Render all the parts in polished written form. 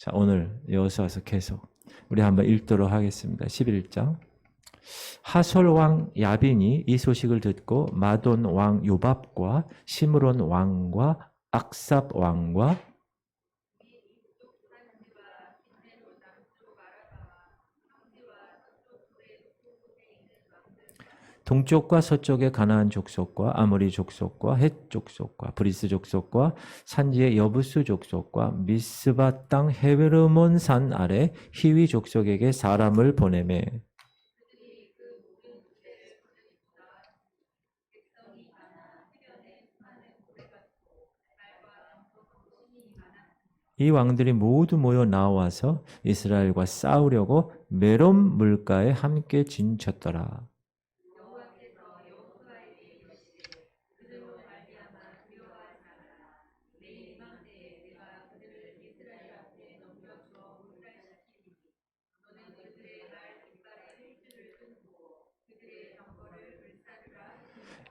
자, 오늘 여호수아서 계속 우리 한번 읽도록 하겠습니다. 11장. 하솔 왕 야빈이 이 소식을 듣고 마돈 왕 요밥과 시므론 왕과 악삽 왕과 동쪽과 서쪽의 가나안 족속과 아모리 족속과 헷 족속과 브리스 족속과 산지의 여부스 족속과 미스바 땅 헤베르몬 산 아래 히위 족속에게 사람을 보내매 이 왕들이 모두 모여 나와서 이스라엘과 싸우려고 메롬 물가에 함께 진쳤더라.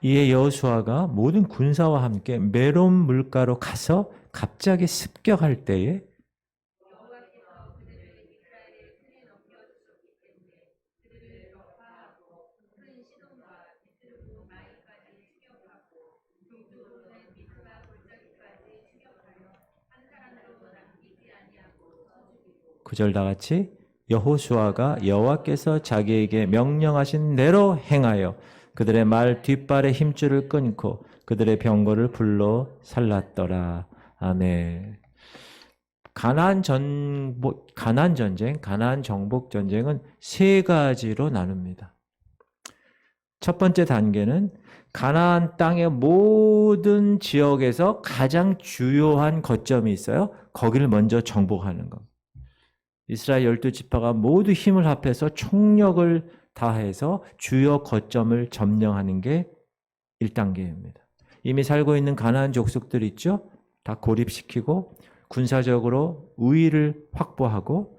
이에 여호수아가 모든 군사와 함께 메롬 물가로 가서 갑자기 습격할 때에 구절 다 같이 여호수아가 여호와께서 자기에게 명령하신 대로 행하여 그들의 말 뒷발의 힘줄을 끊고 그들의 병거를 불러 살랐더라. 아멘. 가나안 전쟁, 가나안 정복 전쟁은 세 가지로 나눕니다. 첫 번째 단계는 가나안 땅의 모든 지역에서 가장 주요한 거점이 있어요. 거기를 먼저 정복하는 것. 이스라엘 12지파가 모두 힘을 합해서 총력을 다해서 주요 거점을 점령하는 게 1단계입니다. 이미 살고 있는 가나안 족속들 있죠? 다 고립시키고 군사적으로 우위를 확보하고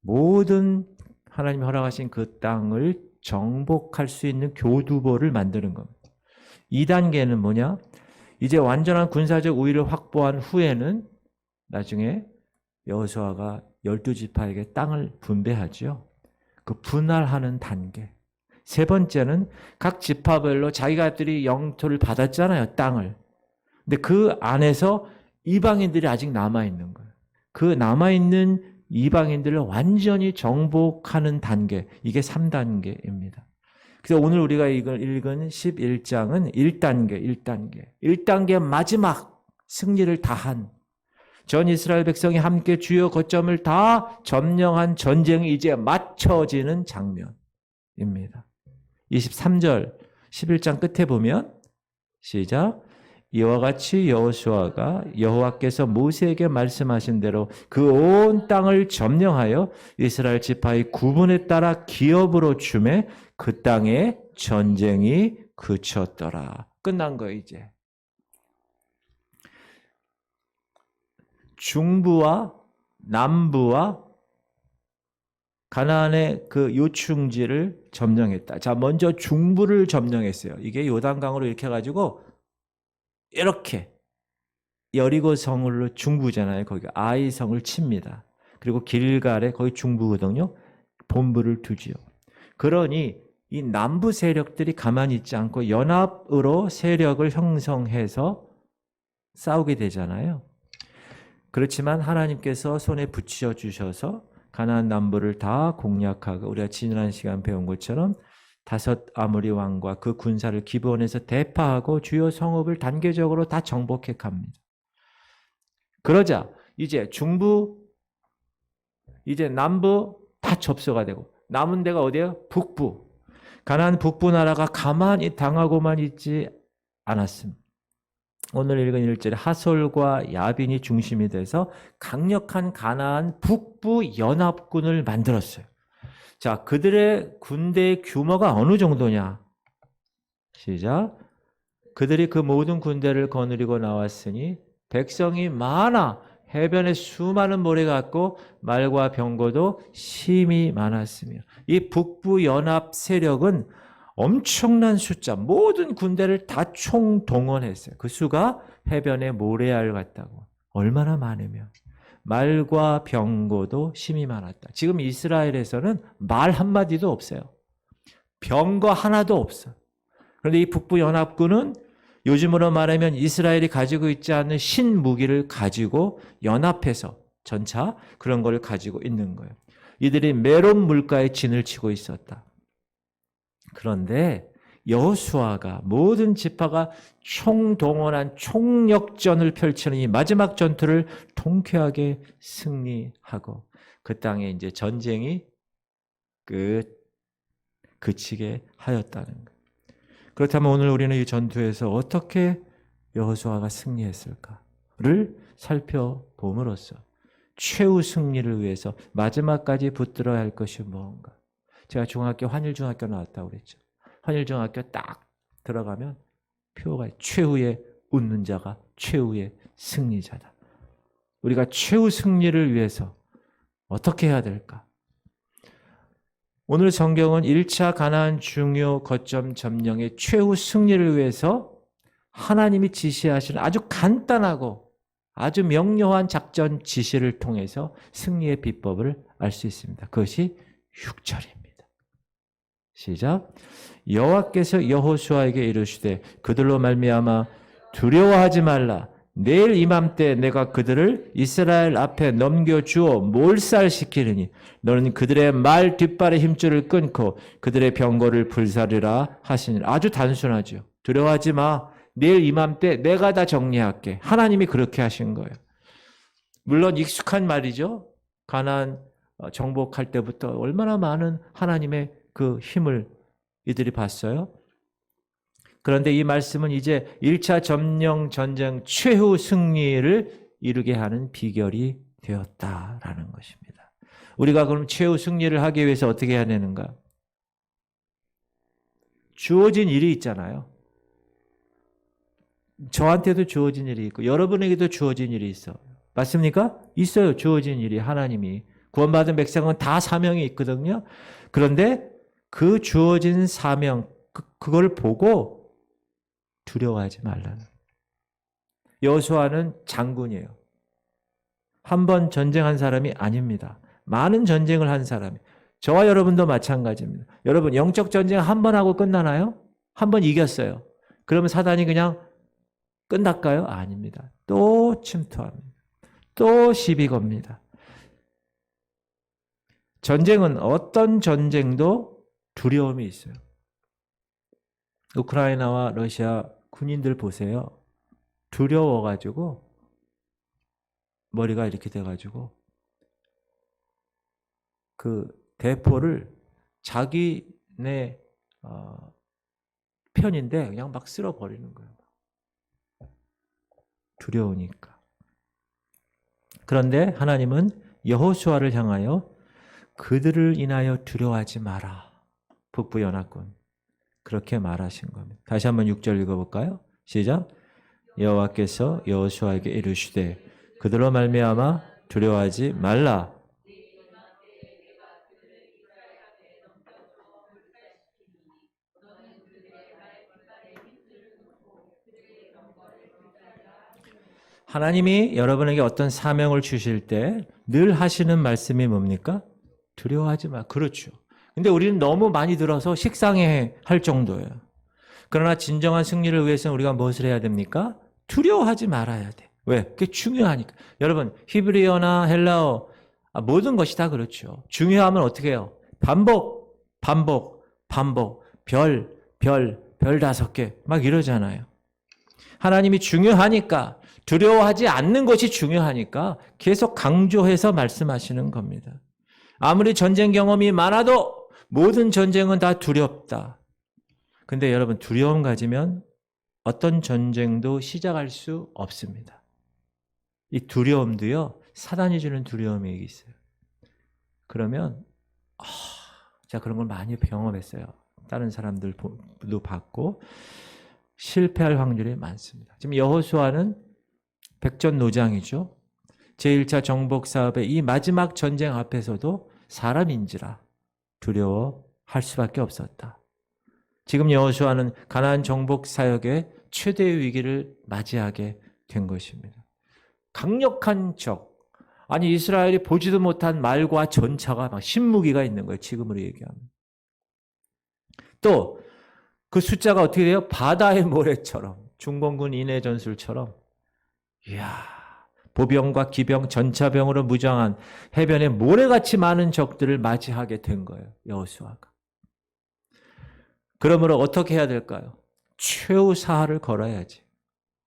모든 하나님이 허락하신 그 땅을 정복할 수 있는 교두보를 만드는 겁니다. 2단계는 뭐냐? 이제 완전한 군사적 우위를 확보한 후에는 나중에 여호수아가 12지파에게 땅을 분배하죠. 그 분할하는 단계. 세 번째는 각 지파별로 자기가들이 영토를 받았잖아요. 땅을. 근데 그 안에서 이방인들이 아직 남아있는 거예요. 그 남아있는 이방인들을 완전히 정복하는 단계. 이게 3단계입니다. 그래서 오늘 우리가 읽은 11장은 1단계. 1단계 마지막 승리를 다한 전 이스라엘 백성이 함께 주요 거점을 다 점령한 전쟁이 이제 마쳐지는 장면입니다. 23절 11장 끝에 보면 시작. 이와 같이 여호수아가 여호와께서 모세에게 말씀하신 대로 그 온 땅을 점령하여 이스라엘 지파의 구분에 따라 기업으로 주매 그 땅에 전쟁이 그쳤더라. 끝난 거예요 이제. 중부와 남부와 가나안의 그 요충지를 점령했다. 자, 먼저 중부를 점령했어요. 이게 요단강으로 이렇게 해가지고 이렇게 여리고 성으로 중부잖아요. 거기가 아이 성을 칩니다. 그리고 길갈에 거기 중부거든요. 본부를 두지요. 그러니 이 남부 세력들이 가만히 있지 않고 연합으로 세력을 형성해서 싸우게 되잖아요. 그렇지만 하나님께서 손에 붙여 주셔서 가나안 남부를 다 공략하고 우리가 지난 시간 배운 것처럼 5 아모리 왕과 그 군사를 기브온에서 대파하고 주요 성읍을 단계적으로 다 정복해 갑니다. 그러자 이제 중부, 이제 남부 다 접수가 되고 남은 데가 어디예요? 북부. 가나안 북부 나라가 가만히 당하고만 있지 않았습니다. 오늘 읽은 1절에 하솔과 야빈이 중심이 돼서 강력한 가나안 북부 연합군을 만들었어요. 자, 그들의 군대의 규모가 어느 정도냐? 시작. 그들이 그 모든 군대를 거느리고 나왔으니 백성이 많아 해변에 수많은 모래가 같고 말과 병거도 심히 많았으며 이 북부 연합 세력은 엄청난 숫자, 모든 군대를 다 총동원했어요. 그 수가 해변의 모래알 같다고. 얼마나 많으면. 말과 병거도 심히 많았다. 지금 이스라엘에서는 말 한마디도 없어요. 병거 하나도 없어. 그런데 이 북부연합군은 요즘으로 말하면 이스라엘이 가지고 있지 않은 신무기를 가지고 연합해서 전차 그런 걸 가지고 있는 거예요. 이들이 메론 물가에 진을 치고 있었다. 그런데 여호수아가 모든 지파가 총동원한 총력전을 펼치는 이 마지막 전투를 통쾌하게 승리하고 그 땅에 이제 전쟁이 그치게 하였다는 거예요. 그렇다면 오늘 우리는 이 전투에서 어떻게 여호수아가 승리했을까를 살펴봄으로써 최후 승리를 위해서 마지막까지 붙들어야 할 것이 무언가. 제가 환일중학교 나왔다고 그랬죠. 환일중학교 딱 들어가면 표가 최후의 웃는 자가 최후의 승리자다. 우리가 최후 승리를 위해서 어떻게 해야 될까? 오늘 성경은 1차 가나안 중요 거점 점령의 최후 승리를 위해서 하나님이 지시하시는 아주 간단하고 아주 명료한 작전 지시를 통해서 승리의 비법을 알 수 있습니다. 그것이 6절입니다. 시작. 여호와께서 여호수아에게 이르시되 그들로 말미암아 두려워하지 말라. 내일 이맘때 내가 그들을 이스라엘 앞에 넘겨주어 몰살시키느니 너는 그들의 말 뒷발의 힘줄을 끊고 그들의 병거를 불사르라 하시니. 아주 단순하죠. 두려워하지 마. 내일 이맘때 내가 다 정리할게. 하나님이 그렇게 하신 거예요. 물론 익숙한 말이죠. 가나안 정복할 때부터 얼마나 많은 하나님의 그 힘을 이들이 봤어요. 그런데 이 말씀은 이제 1차 점령 전쟁 최후 승리를 이루게 하는 비결이 되었다라는 것입니다. 우리가 그럼 최후 승리를 하기 위해서 어떻게 해야 되는가? 주어진 일이 있잖아요. 저한테도 주어진 일이 있고 여러분에게도 주어진 일이 있어. 맞습니까? 있어요. 주어진 일이. 하나님이. 구원받은 백성은 다 사명이 있거든요. 그런데 그 주어진 사명, 그걸 보고 두려워하지 말라는. 여호수아는 장군이에요. 한 번 전쟁한 사람이 아닙니다. 많은 전쟁을 한 사람이. 저와 여러분도 마찬가지입니다. 여러분 영적 전쟁 한 번 하고 끝나나요? 한 번 이겼어요. 그러면 사단이 그냥 끝날까요? 아닙니다. 또 침투합니다. 또 시비 겁니다. 전쟁은 어떤 전쟁도 두려움이 있어요. 우크라이나와 러시아 군인들 보세요. 두려워가지고 머리가 이렇게 돼가지고 그 대포를 자기네 편인데 그냥 막 쓸어버리는 거예요. 두려우니까. 그런데 하나님은 여호수아를 향하여 그들을 인하여 두려워하지 마라. 북부연합군. 그렇게 말하신 겁니다. 다시 한번 6절 읽어볼까요? 시작. 여호와께서 여호수아에게 이르시되 그들로 말미암아 두려워하지 말라. 하나님이 여러분에게 어떤 사명을 주실 때 늘 하시는 말씀이 뭡니까? 두려워하지 마. 그렇죠. 근데 우리는 너무 많이 들어서 식상해 할 정도예요. 그러나 진정한 승리를 위해서는 우리가 무엇을 해야 됩니까? 두려워하지 말아야 돼. 왜? 그게 중요하니까. 여러분 히브리어나 헬라어 모든 것이 다 그렇죠. 중요하면 어떻게 해요? 반복, 별 5개 막 이러잖아요. 하나님이 중요하니까 두려워하지 않는 것이 중요하니까 계속 강조해서 말씀하시는 겁니다. 아무리 전쟁 경험이 많아도 모든 전쟁은 다 두렵다. 근데 여러분 두려움 가지면 어떤 전쟁도 시작할 수 없습니다. 이 두려움도요. 사단이 주는 두려움이 있어요. 그러면 제가 그런 걸 많이 경험했어요. 다른 사람들도 봤고 실패할 확률이 많습니다. 지금 여호수아는 백전노장이죠. 제1차 정복 사업의 이 마지막 전쟁 앞에서도 사람인지라 두려워할 수밖에 없었다. 지금 여호수아는 가나안 정복 사역의 최대의 위기를 맞이하게 된 것입니다. 강력한 적, 아니 이스라엘이 보지도 못한 말과 전차가 막 신무기가 있는 거예요. 지금으로 얘기하면. 또 그 숫자가 어떻게 돼요? 바다의 모래처럼 중공군 인해 전술처럼 이야 보병과 기병 전차병으로 무장한 해변에 모래같이 많은 적들을 맞이하게 된 거예요. 여호수아가. 그러므로 어떻게 해야 될까요? 최후 사활을 걸어야지.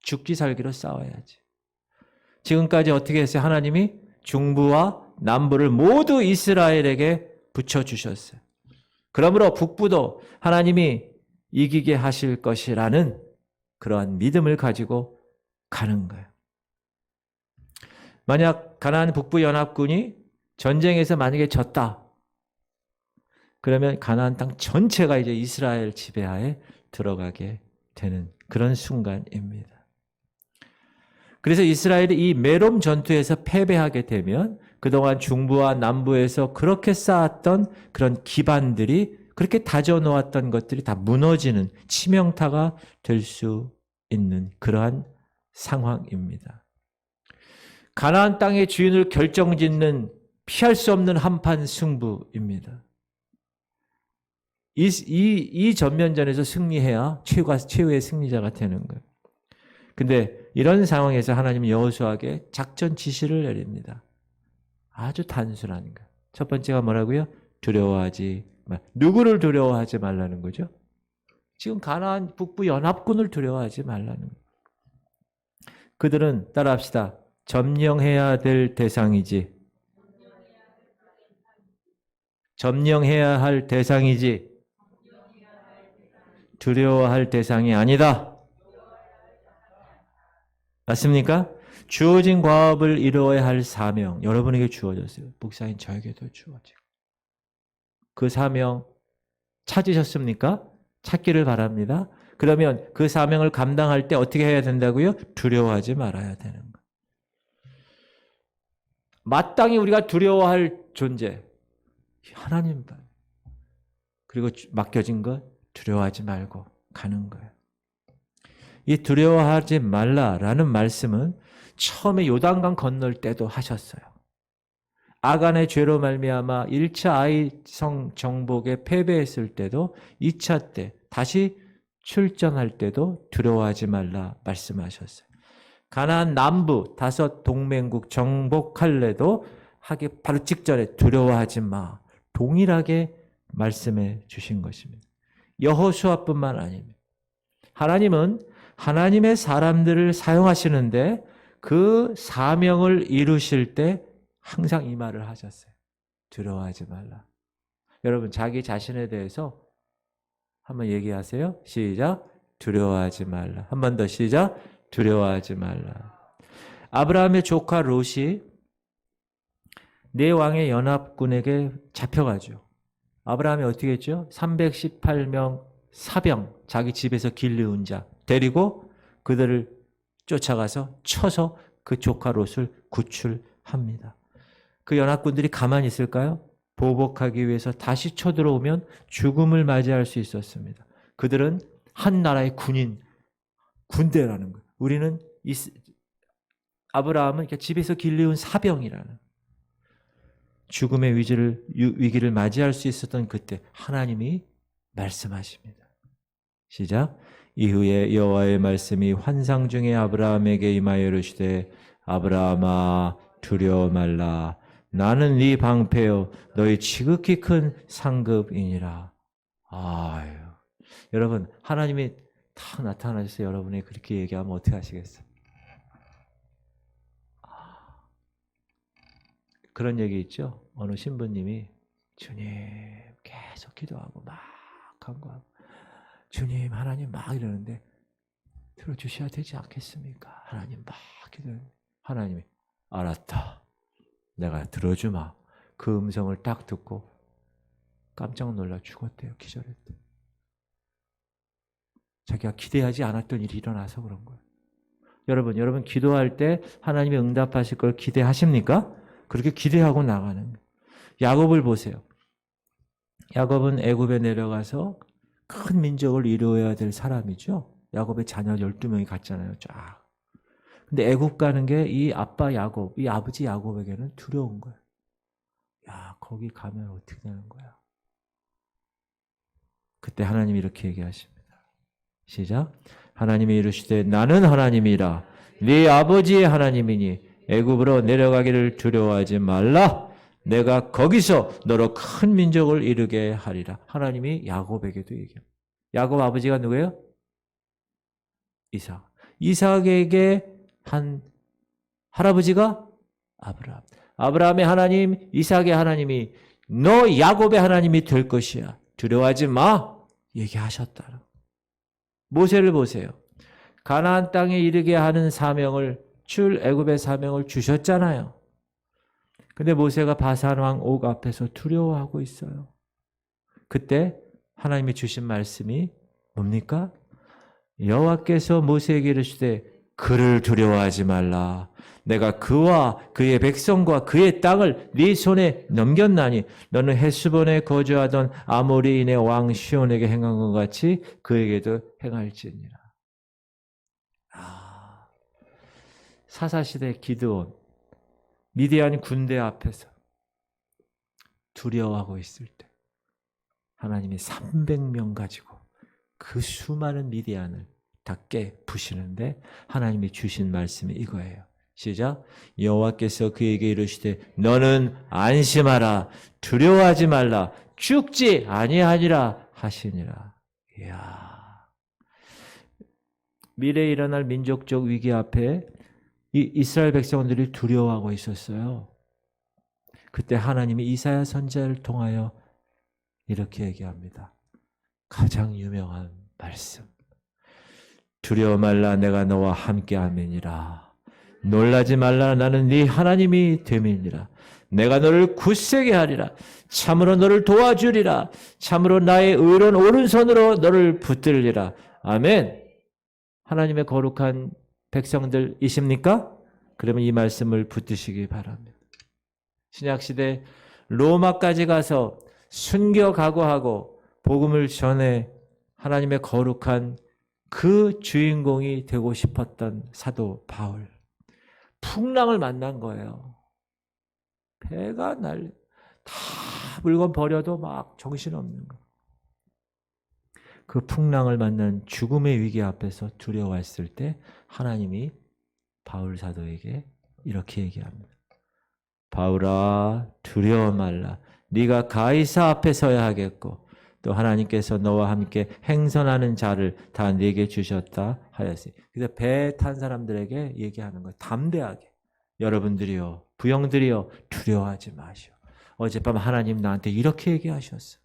죽기 살기로 싸워야지. 지금까지 어떻게 했어요? 하나님이 중부와 남부를 모두 이스라엘에게 붙여주셨어요. 그러므로 북부도 하나님이 이기게 하실 것이라는 그러한 믿음을 가지고 가는 거예요. 만약 가나안 북부 연합군이 전쟁에서 만약에 졌다. 그러면 가나안 땅 전체가 이제 이스라엘 지배하에 들어가게 되는 그런 순간입니다. 그래서 이스라엘이 이 메롬 전투에서 패배하게 되면 그동안 중부와 남부에서 그렇게 쌓았던 그런 기반들이 그렇게 다져놓았던 것들이 다 무너지는 치명타가 될 수 있는 그러한 상황입니다. 가나안 땅의 주인을 결정짓는 피할 수 없는 한판 승부입니다. 이 전면전에서 승리해야 최후의 승리자가 되는 거예요. 근데 이런 상황에서 하나님은 여호수아에게 작전 지시를 내립니다. 아주 단순한 거. 첫 번째가 뭐라고요? 두려워하지 말. 누구를 두려워하지 말라는 거죠? 지금 가나안 북부 연합군을 두려워하지 말라는 거예요. 그들은 따라합시다. 점령해야 될 대상이지. 점령해야 할 대상이지. 두려워할 대상이 아니다. 맞습니까? 주어진 과업을 이루어야 할 사명, 여러분에게 주어졌어요. 목사인 저에게도 주어지고. 그 사명 찾으셨습니까? 찾기를 바랍니다. 그러면 그 사명을 감당할 때 어떻게 해야 된다고요? 두려워하지 말아야 되는 거예요. 마땅히 우리가 두려워할 존재, 하나님. 그리고 맡겨진 것 두려워하지 말고 가는 거예요. 이 두려워하지 말라라는 말씀은 처음에 요단강 건널 때도 하셨어요. 아간의 죄로 말미암아 1차 아이성 정복에 패배했을 때도 2차 때 다시 출전할 때도 두려워하지 말라 말씀하셨어요. 가나안 남부 5 동맹국 정복할래도 하기 바로 직전에 두려워하지 마. 동일하게 말씀해 주신 것입니다. 여호수아뿐만 아닙니다. 하나님은 하나님의 사람들을 사용하시는데 그 사명을 이루실 때 항상 이 말을 하셨어요. 두려워하지 말라. 여러분 자기 자신에 대해서 한번 얘기하세요. 시작. 두려워하지 말라. 한 번 더 시작. 두려워하지 말라. 아브라함의 조카 롯이 네 왕의 연합군에게 잡혀가죠. 아브라함이 어떻게 했죠? 318명 사병, 자기 집에서 길르운 자 데리고 그들을 쫓아가서 쳐서 그 조카 롯을 구출합니다. 그 연합군들이 가만히 있을까요? 보복하기 위해서 다시 쳐들어오면 죽음을 맞이할 수 있었습니다. 그들은 한 나라의 군대라는 거예요. 우리는 아브라함은 집에서 길르운 사병이라는 죽음의 위기를 맞이할 수 있었던 그때 하나님이 말씀하십니다. 시작. 이후에 여호와의 말씀이 환상 중에 아브라함에게 임하여 이르시되 아브라함아 두려워 말라. 나는 네 방패요 너희 지극히 큰 상급이니라. 아유, 여러분 하나님이 다 나타나셔서 여러분이 그렇게 얘기하면 어떻게 하시겠어요? 그런 얘기 있죠. 어느 신부님이 주님 계속 기도하고 막 간구하고 주님 하나님 막 이러는데 들어주셔야 되지 않겠습니까? 하나님 막 기도하는데 하나님이 알았다. 내가 들어주마. 그 음성을 딱 듣고 깜짝 놀라 죽었대요. 기절했대요. 자기가 기대하지 않았던 일이 일어나서 그런 거예요. 여러분 기도할 때 하나님이 응답하실 걸 기대하십니까? 그렇게 기대하고 나가는 거예요. 야곱을 보세요. 야곱은 애굽에 내려가서 큰 민족을 이루어야 될 사람이죠. 야곱의 자녀 12명이 갔잖아요. 쫙. 근데 애굽 가는 게 이 아빠 야곱, 이 아버지 야곱에게는 두려운 거예요. 야, 거기 가면 어떻게 되는 거야? 그때 하나님이 이렇게 얘기하십니다. 시작. 하나님이 이르시되 나는 하나님이라 네 아버지의 하나님이니 애굽으로 내려가기를 두려워하지 말라. 내가 거기서 너로 큰 민족을 이루게 하리라. 하나님이 야곱에게도 얘기합니다. 야곱 아버지가 누구예요? 이삭. 이삭에게 한 할아버지가 아브라함. 아브라함의 하나님, 이삭의 하나님이 너 야곱의 하나님이 될 것이야. 두려워하지 마. 얘기하셨다. 모세를 보세요. 가나안 땅에 이르게 하는 사명을 출애굽의 사명을 주셨잖아요. 근데 모세가 바산 왕 옥 앞에서 두려워하고 있어요. 그때 하나님이 주신 말씀이 뭡니까? 여호와께서 모세에게 이르시되 그를 두려워하지 말라. 내가 그와 그의 백성과 그의 땅을 네 손에 넘겼나니 너는 헤스본에 거주하던 아모리인의 왕 시온에게 행한 것 같이 그에게도 행할지니라. 사사시대 기드온 미디안 군대 앞에서 두려워하고 있을 때 하나님이 300명 가지고 그 수많은 미디안을 다 깨부시는데 하나님이 주신 말씀이 이거예요. 시작. 여호와께서 그에게 이르시되 너는 안심하라. 두려워하지 말라. 죽지 아니하니라 하시니라. 이야. 미래에 일어날 민족적 위기 앞에 이 이스라엘 백성들이 두려워하고 있었어요. 그때 하나님이 이사야 선지자를 통하여 이렇게 얘기합니다. 가장 유명한 말씀. 두려워 말라 내가 너와 함께 함이니라. 놀라지 말라 나는 네 하나님이 됨이니라. 내가 너를 굳세게 하리라. 참으로 너를 도와주리라. 참으로 나의 의로운 오른손으로 너를 붙들리라. 아멘. 하나님의 거룩한 백성들이십니까? 그러면 이 말씀을 붙드시기 바랍니다. 신약시대 로마까지 가서 순교 각오하고 복음을 전해 하나님의 거룩한 그 주인공이 되고 싶었던 사도 바울. 풍랑을 만난 거예요. 배가 다 물건 버려도 막 정신없는 거. 그 풍랑을 만난 죽음의 위기 앞에서 두려워했을 때 하나님이 바울 사도에게 이렇게 얘기합니다. 바울아 두려워 말라. 네가 가이사 앞에 서야 하겠고 또 하나님께서 너와 함께 행선하는 자를 다 네게 주셨다 하였으니. 그래서 배 탄 사람들에게 얘기하는 거예요. 담대하게. 여러분들이요 부영들이요 두려워하지 마시오. 어젯밤 하나님 나한테 이렇게 얘기하셨어.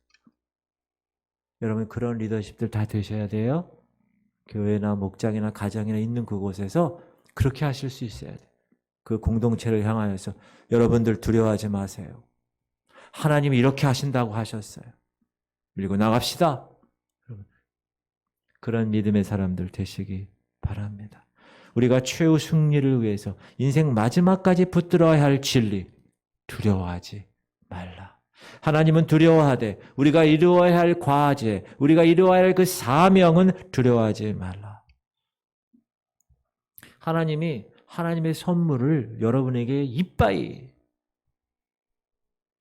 여러분 그런 리더십들 다 되셔야 돼요. 교회나 목장이나 가정이나 있는 그곳에서 그렇게 하실 수 있어야 돼요. 그 공동체를 향하여서 여러분들 두려워하지 마세요. 하나님이 이렇게 하신다고 하셨어요. 밀고 나갑시다. 그런 믿음의 사람들 되시기 바랍니다. 우리가 최후 승리를 위해서 인생 마지막까지 붙들어야 할 진리 두려워하지 말라. 하나님은 두려워하되 우리가 이루어야 할 과제, 우리가 이루어야 할 그 사명은 두려워하지 말라. 하나님이 하나님의 선물을 여러분에게 이빠이,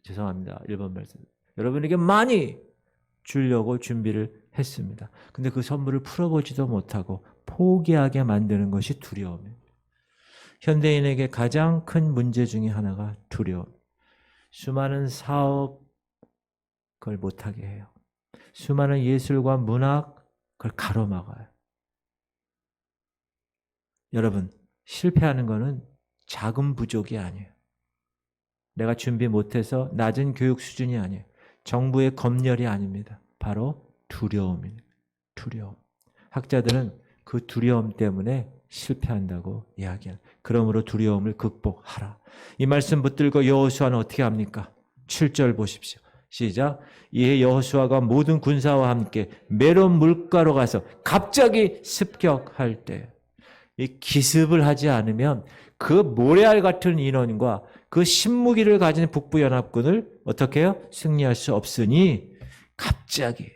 죄송합니다. 1번 말씀. 여러분에게 많이 주려고 준비를 했습니다. 근데 그 선물을 풀어보지도 못하고 포기하게 만드는 것이 두려움이에요. 현대인에게 가장 큰 문제 중에 하나가 두려움. 수많은 사업 그걸 못하게 해요. 수많은 예술과 문학 그걸 가로막아요. 여러분 실패하는 것은 자금 부족이 아니에요. 내가 준비 못해서 낮은 교육 수준이 아니에요. 정부의 검열이 아닙니다. 바로 두려움입니다. 두려움. 학자들은 그 두려움 때문에 실패한다고 이야기해요. 그러므로 두려움을 극복하라. 이 말씀 붙들고 여호수아는 어떻게 합니까? 7절 보십시오. 시작. 이에 여호수아가 모든 군사와 함께 메론 물가로 가서 갑자기 습격할 때, 이 기습을 하지 않으면 그 모래알 같은 인원과 그 신무기를 가진 북부연합군을 어떻게 해요? 승리할 수 없으니 갑자기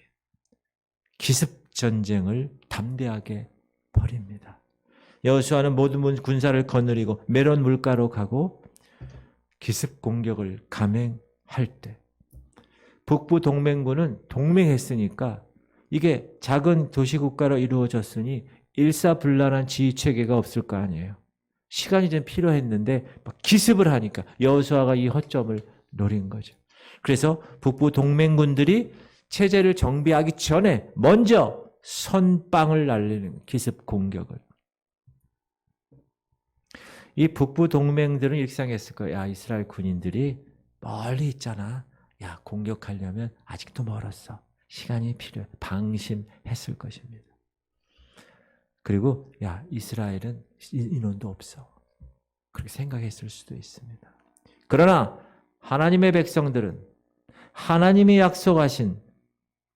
기습전쟁을 담대하게 벌입니다. 여호수아는 모든 군사를 거느리고 메론 물가로 가고 기습 공격을 감행할 때 북부 동맹군은 동맹했으니까 이게 작은 도시국가로 이루어졌으니 일사불란한 지휘체계가 없을 거 아니에요. 시간이 좀 필요했는데 막 기습을 하니까 여호수아가 이 허점을 노린 거죠. 그래서 북부 동맹군들이 체제를 정비하기 전에 먼저 선빵을 날리는 기습 공격을. 이 북부 동맹들은 이렇게 생각했을 거예요. 야, 이스라엘 군인들이 멀리 있잖아. 야, 공격하려면 아직도 멀었어. 시간이 필요해. 방심했을 것입니다. 그리고 야, 이스라엘은 인원도 없어. 그렇게 생각했을 수도 있습니다. 그러나 하나님의 백성들은 하나님이 약속하신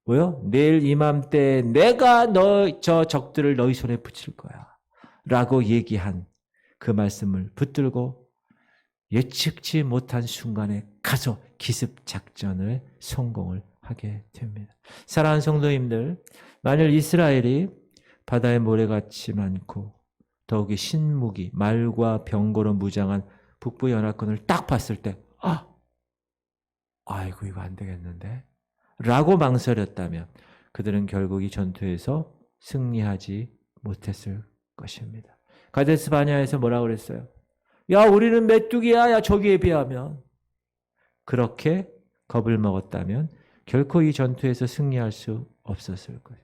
뭐요? 내일 이맘때 내가 저 적들을 너희 손에 붙일 거야 라고 얘기한 그 말씀을 붙들고 예측치 못한 순간에 가서 기습 작전을 성공을 하게 됩니다. 사랑하는 성도님들, 만일 이스라엘이 바다의 모래같이 많고 더욱이 신무기, 말과 병거로 무장한 북부 연합군을 딱 봤을 때 아이고 이거 안 되겠는데 라고 망설였다면 그들은 결국 이 전투에서 승리하지 못했을 것입니다. 가데스 바네아에서 뭐라고 그랬어요? 야, 우리는 메뚜기야. 야, 저기에 비하면. 그렇게 겁을 먹었다면 결코 이 전투에서 승리할 수 없었을 거예요.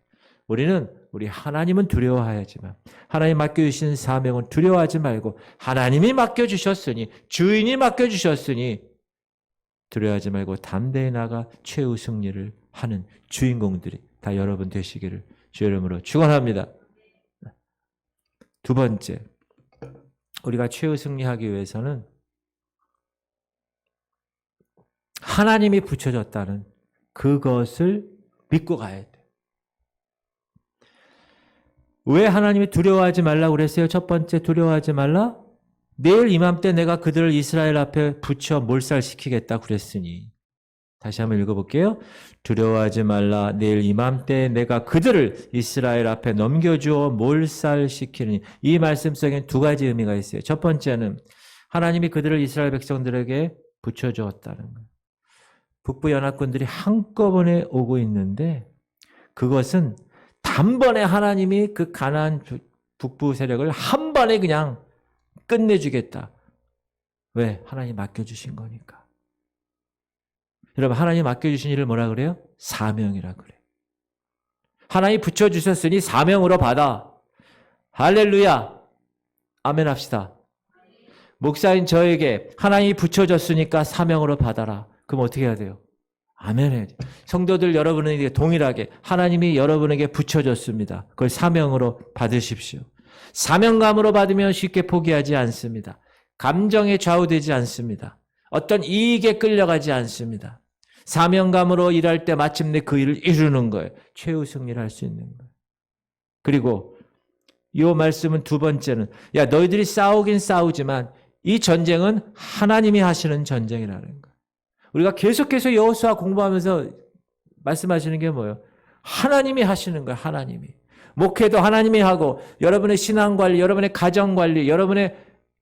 우리 하나님은 두려워해야지만 하나님 맡겨주신 사명은 두려워하지 말고 하나님이 맡겨주셨으니 주인이 맡겨주셨으니 두려워하지 말고 담대히 나가 최후 승리를 하는 주인공들이 다 여러분 되시기를 주의 이름으로 축원합니다. 두 번째, 우리가 최후 승리하기 위해서는 하나님이 붙여줬다는 그것을 믿고 가야 돼. 왜 하나님이 두려워하지 말라고 그랬어요? 첫 번째, 두려워하지 말라. 내일 이맘때 내가 그들을 이스라엘 앞에 붙여 몰살시키겠다 그랬으니. 다시 한번 읽어볼게요. 두려워하지 말라. 내일 이맘때 내가 그들을 이스라엘 앞에 넘겨주어 몰살시키니. 이 말씀 속엔 두 가지 의미가 있어요. 첫 번째는 하나님이 그들을 이스라엘 백성들에게 붙여주었다는 거예요. 북부 연합군들이 한꺼번에 오고 있는데 그것은 단번에 하나님이 그 가나안 북부 세력을 한 번에 그냥 끝내주겠다. 왜? 하나님 맡겨주신 거니까. 여러분, 하나님 맡겨주신 일을 뭐라 그래요? 사명이라 그래요. 하나님 붙여주셨으니 사명으로 받아. 할렐루야. 아멘 합시다. 목사인 저에게 하나님이 붙여줬으니까 사명으로 받아라. 그럼 어떻게 해야 돼요? 아멘 해야죠. 성도들 여러분에게 동일하게 하나님이 여러분에게 붙여줬습니다. 그걸 사명으로 받으십시오. 사명감으로 받으면 쉽게 포기하지 않습니다. 감정에 좌우되지 않습니다. 어떤 이익에 끌려가지 않습니다. 사명감으로 일할 때 마침내 그 일을 이루는 거예요. 최후 승리를 할 수 있는 거예요. 그리고 이 말씀은 두 번째는 야, 너희들이 싸우긴 싸우지만 이 전쟁은 하나님이 하시는 전쟁이라는 거예요. 우리가 계속해서 여호수아 공부하면서 말씀하시는 게 뭐예요? 하나님이 하시는 거예요. 하나님이. 목회도 하나님이 하고 여러분의 신앙관리, 여러분의 가정관리, 여러분의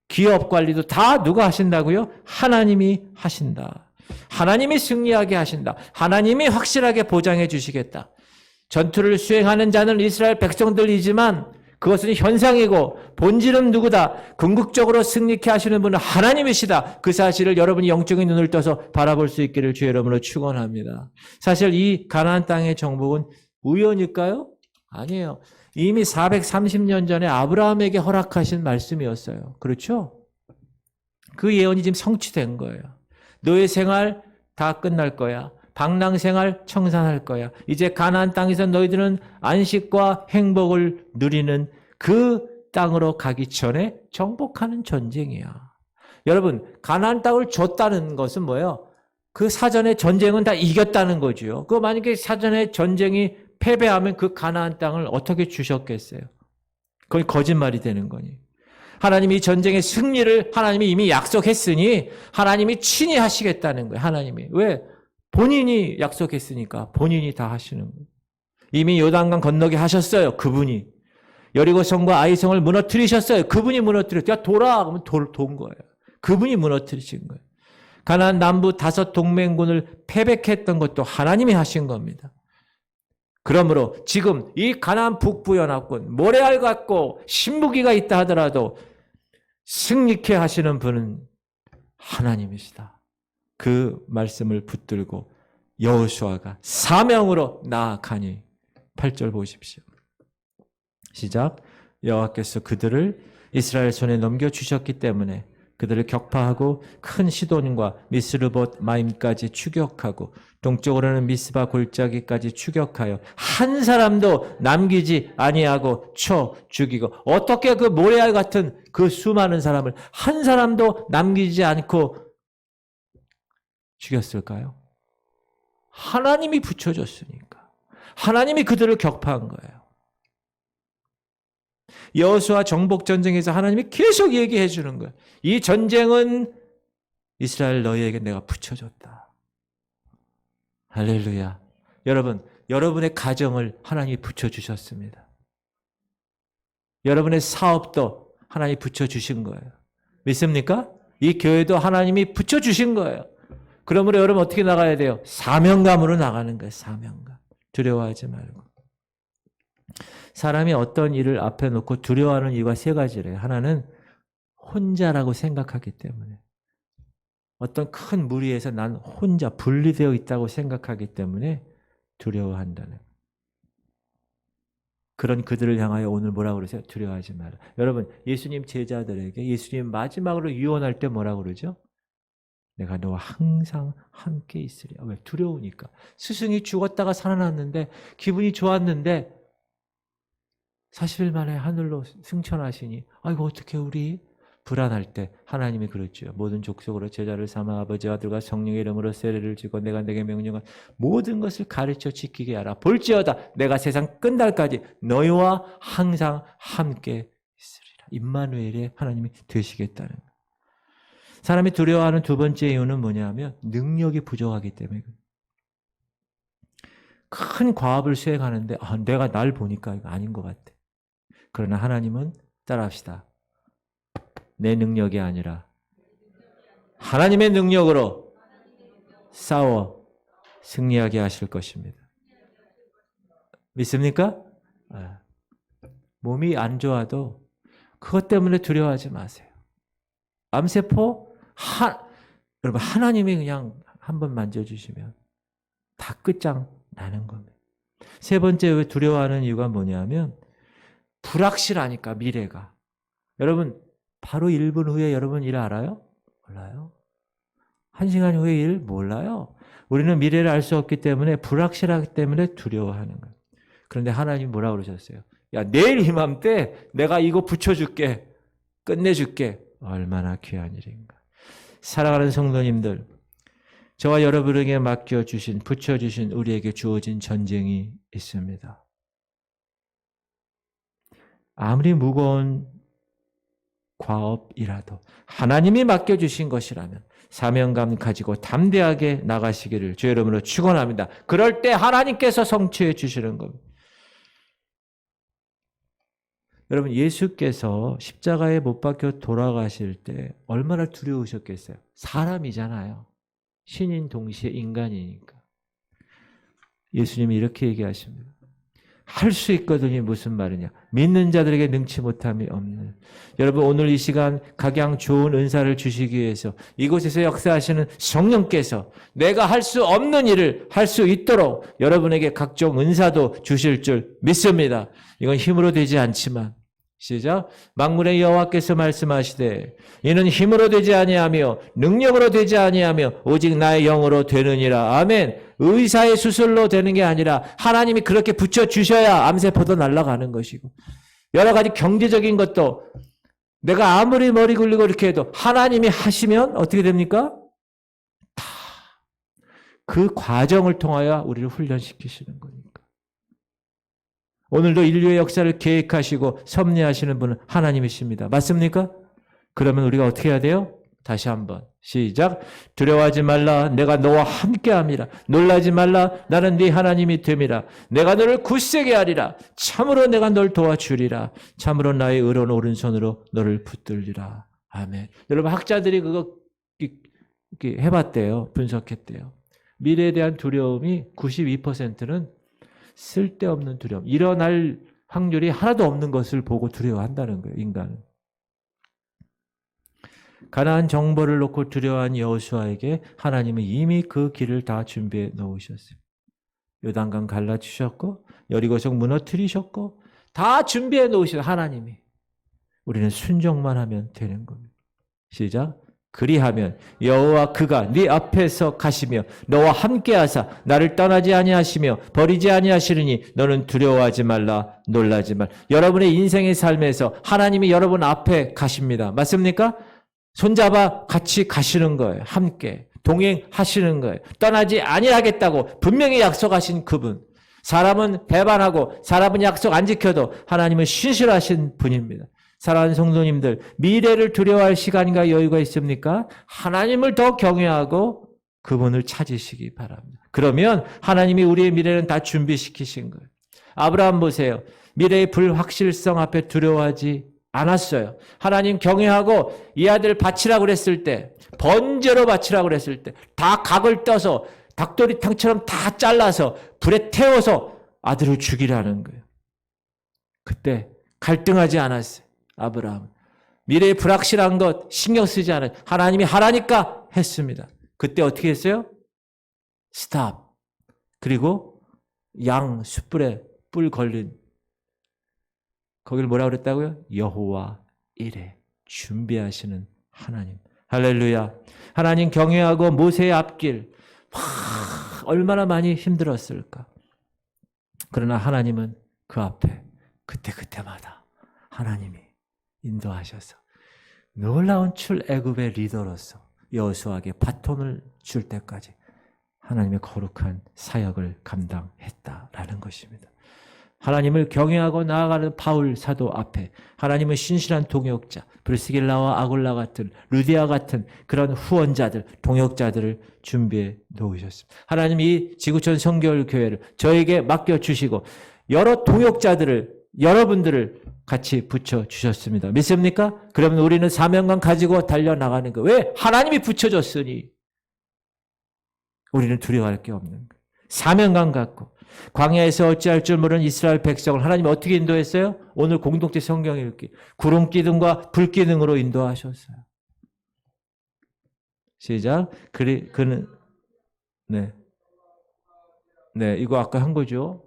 기업관리도 다 누가 하신다고요? 하나님이 하신다. 하나님이 승리하게 하신다. 하나님이 확실하게 보장해 주시겠다. 전투를 수행하는 자는 이스라엘 백성들이지만 그것은 현상이고 본질은 누구다? 궁극적으로 승리케 하시는 분은 하나님이시다. 그 사실을 여러분이 영적인 눈을 떠서 바라볼 수 있기를 주의 이름으로 축원합니다. 사실 이 가나안 땅의 정복은 우연일까요? 아니에요. 이미 430년 전에 아브라함에게 허락하신 말씀이었어요. 그렇죠? 그 예언이 지금 성취된 거예요. 너의 생활 다 끝날 거야. 방랑 생활 청산할 거야. 이제 가나안 땅에서 너희들은 안식과 행복을 누리는 그 땅으로 가기 전에 정복하는 전쟁이야. 여러분, 가나안 땅을 줬다는 것은 뭐예요? 그 사전에 전쟁은 다 이겼다는 거죠. 그 만약에 사전에 전쟁이 패배하면 그 가나안 땅을 어떻게 주셨겠어요? 그건 거짓말이 되는 거니. 하나님이 전쟁의 승리를 하나님이 이미 약속했으니 하나님이 친히 하시겠다는 거예요. 하나님이. 왜? 본인이 약속했으니까 본인이 다 하시는 거예요. 이미 요단강 건너게 하셨어요. 그분이. 여리고 성과 아이 성을 무너뜨리셨어요. 그분이 무너뜨렸죠. 야, 돌아. 그러면 돈 거예요. 그분이 무너뜨리신 거예요. 가나안 남부 5 동맹군을 패백했던 것도 하나님이 하신 겁니다. 그러므로 지금 이 가나안 북부 연합군 모래알 같고 신무기가 있다 하더라도 승리케 하시는 분은 하나님이시다. 그 말씀을 붙들고 여호수아가 사명으로 나아가니 8절 보십시오. 시작. 여호와께서 그들을 이스라엘 손에 넘겨주셨기 때문에 그들을 격파하고 큰 시돈과 미스르봇 마임까지 추격하고 동쪽으로는 미스바 골짜기까지 추격하여 한 사람도 남기지 아니하고 쳐 죽이고 어떻게 그 모래알 같은 그 수많은 사람을 한 사람도 남기지 않고 죽였을까요? 하나님이 붙여줬으니까. 하나님이 그들을 격파한 거예요. 여호수아 정복 전쟁에서 하나님이 계속 얘기해 주는 거예요. 이 전쟁은 이스라엘 너희에게 내가 붙여줬다. 할렐루야. 여러분, 여러분의 가정을 하나님이 붙여주셨습니다. 여러분의 사업도 하나님이 붙여주신 거예요. 믿습니까? 이 교회도 하나님이 붙여주신 거예요. 그러므로 여러분 어떻게 나가야 돼요? 사명감으로 나가는 거예요. 사명감. 두려워하지 말고. 사람이 어떤 일을 앞에 놓고 두려워하는 이유가 3가지래요. 하나는 혼자라고 생각하기 때문에. 어떤 큰 무리에서 난 혼자 분리되어 있다고 생각하기 때문에 두려워한다는. 그런 그들을 향하여 오늘 뭐라고 그러세요? 두려워하지 마라. 여러분, 예수님 제자들에게 예수님 마지막으로 유언할 때 뭐라고 그러죠? 내가 너와 항상 함께 있으리라. 왜? 두려우니까. 스승이 죽었다가 살아났는데 기분이 좋았는데 40일 만에 하늘로 승천하시니 아이고 어떻게 우리 불안할 때 하나님이 그랬죠. 모든 족속으로 제자를 삼아 아버지와 아들과 성령의 이름으로 세례를 지고 내가 내게 명령한 모든 것을 가르쳐 지키게 하라. 볼지어다 내가 세상 끝날까지 너희와 항상 함께 있으리라. 임마누엘의 하나님이 되시겠다는 거예요. 사람이 두려워하는 2번째 이유는 뭐냐면 능력이 부족하기 때문에. 큰 과업을 수행하는데 내가 날 보니까 이거 아닌 것 같아. 그러나 하나님은 따라합시다. 내 능력이 아니라 하나님의 능력으로 싸워 승리하게 하실 것입니다. 믿습니까? 몸이 안 좋아도 그것 때문에 두려워하지 마세요. 암세포 여러분 하나님이 그냥 한번 만져주시면 다 끝장 나는 겁니다. 3번째 왜 두려워하는 이유가 뭐냐면 불확실하니까 미래가. 여러분 바로 1분 후에 여러분 일 알아요? 몰라요. 1시간 후에 일 몰라요. 우리는 미래를 알 수 없기 때문에 불확실하기 때문에 두려워하는 거예요. 그런데 하나님 뭐라고 그러셨어요? 야 내일 이맘때 내가 이거 붙여줄게. 끝내줄게. 얼마나 귀한 일인가. 사랑하는 성도님들, 저와 여러분에게 맡겨주신 붙여주신 우리에게 주어진 전쟁이 있습니다. 아무리 무거운 과업이라도 하나님이 맡겨주신 것이라면 사명감 가지고 담대하게 나가시기를 주의 이름으로 축원합니다. 그럴 때 하나님께서 성취해 주시는 겁니다. 여러분 예수께서 십자가에 못 박혀 돌아가실 때 얼마나 두려우셨겠어요? 사람이잖아요. 신인 동시에 인간이니까. 예수님이 이렇게 얘기하십니다. 할 수 있거든요. 무슨 말이냐. 믿는 자들에게 능치 못함이 없는. 여러분 오늘 이 시간 각양 좋은 은사를 주시기 위해서 이곳에서 역사하시는 성령께서 내가 할 수 없는 일을 할 수 있도록 여러분에게 각종 은사도 주실 줄 믿습니다. 이건 힘으로 되지 않지만 시작. 만군의 여호와께서 말씀하시되 이는 힘으로 되지 아니하며 능력으로 되지 아니하며 오직 나의 영으로 되느니라. 아멘. 의사의 수술로 되는 게 아니라 하나님이 그렇게 붙여주셔야 암세포도 날아가는 것이고 여러 가지 경제적인 것도 내가 아무리 머리 굴리고 이렇게 해도 하나님이 하시면 어떻게 됩니까? 다 그 과정을 통하여 우리를 훈련시키시는 거니까. 오늘도 인류의 역사를 계획하시고 섭리하시는 분은 하나님이십니다. 맞습니까? 그러면 우리가 어떻게 해야 돼요? 다시 한번 시작. 두려워하지 말라. 내가 너와 함께함이라. 놀라지 말라. 나는 네 하나님이 됨이라. 내가 너를 굳세게 하리라. 참으로 내가 널 도와주리라. 참으로 나의 의로운 오른손으로 너를 붙들리라. 아멘. 여러분 학자들이 그거 이렇게 해봤대요. 분석했대요. 미래에 대한 두려움이 92%는 쓸데없는 두려움. 일어날 확률이 하나도 없는 것을 보고 두려워한다는 거예요. 인간은. 가나안 정보를 놓고 두려워한 여호수아에게 하나님은 이미 그 길을 다 준비해 놓으셨어요. 요단강 갈라주셨고 여리고성 무너뜨리셨고 다 준비해 놓으신 하나님이. 우리는 순종만 하면 되는 겁니다. 시작. 그리하면 여호와 그가 네 앞에서 가시며 너와 함께하사 나를 떠나지 아니하시며 버리지 아니하시리니 너는 두려워하지 말라 놀라지 말라. 여러분의 인생의 삶에서 하나님이 여러분 앞에 가십니다. 맞습니까? 손잡아 같이 가시는 거예요. 함께 동행하시는 거예요. 떠나지 아니하겠다고 분명히 약속하신 그분. 사람은 배반하고 사람은 약속 안 지켜도 하나님은 신실하신 분입니다. 사랑하는 성도님들, 미래를 두려워할 시간과 여유가 있습니까? 하나님을 더 경외하고 그분을 찾으시기 바랍니다. 그러면 하나님이 우리의 미래는 다 준비시키신 거예요. 아브라함 보세요. 미래의 불확실성 앞에 두려워하지 않았어요. 하나님 경외하고 이 아들 바치라고 그랬을 때, 번제로 바치라고 그랬을 때 다 각을 떠서 닭도리탕처럼 다 잘라서 불에 태워서 아들을 죽이라는 거예요. 그때 갈등하지 않았어요. 아브라함. 미래의 불확실한 것 신경 쓰지 않아요. 하나님이 하라니까 했습니다. 그때 어떻게 했어요? 스탑. 그리고 양 숯불에 뿔 걸린 거기를 뭐라고 그랬다고요? 여호와 이레. 준비하시는 하나님. 할렐루야. 하나님 경외하고 모세의 앞길 얼마나 많이 힘들었을까. 그러나 하나님은 그 앞에 그때마다 하나님이 인도하셔서 놀라운 출애굽의 리더로서 여호수아에게 바톤을 줄 때까지 하나님의 거룩한 사역을 감당했다라는 것입니다. 하나님을 경외하고 나아가는 바울 사도 앞에 하나님은 신실한 동역자, 브리스길라와 아굴라 같은 루디아 같은 그런 후원자들, 동역자들을 준비해 놓으셨습니다. 하나님이 이 지구촌 성결교회를 저에게 맡겨주시고 여러 동역자들을, 여러분들을 같이 붙여주셨습니다. 믿습니까? 그러면 우리는 사명감 가지고 달려나가는 거예요. 왜? 하나님이 붙여줬으니 우리는 두려워할 게 없는 거예요. 사명감 갖고 광야에서 어찌할 줄 모르는 이스라엘 백성을 하나님이 어떻게 인도했어요? 오늘 공동체 성경 읽기 구름 기둥과 불 기둥으로 인도하셨어요. 시작. 그는 이거 아까 한 거죠.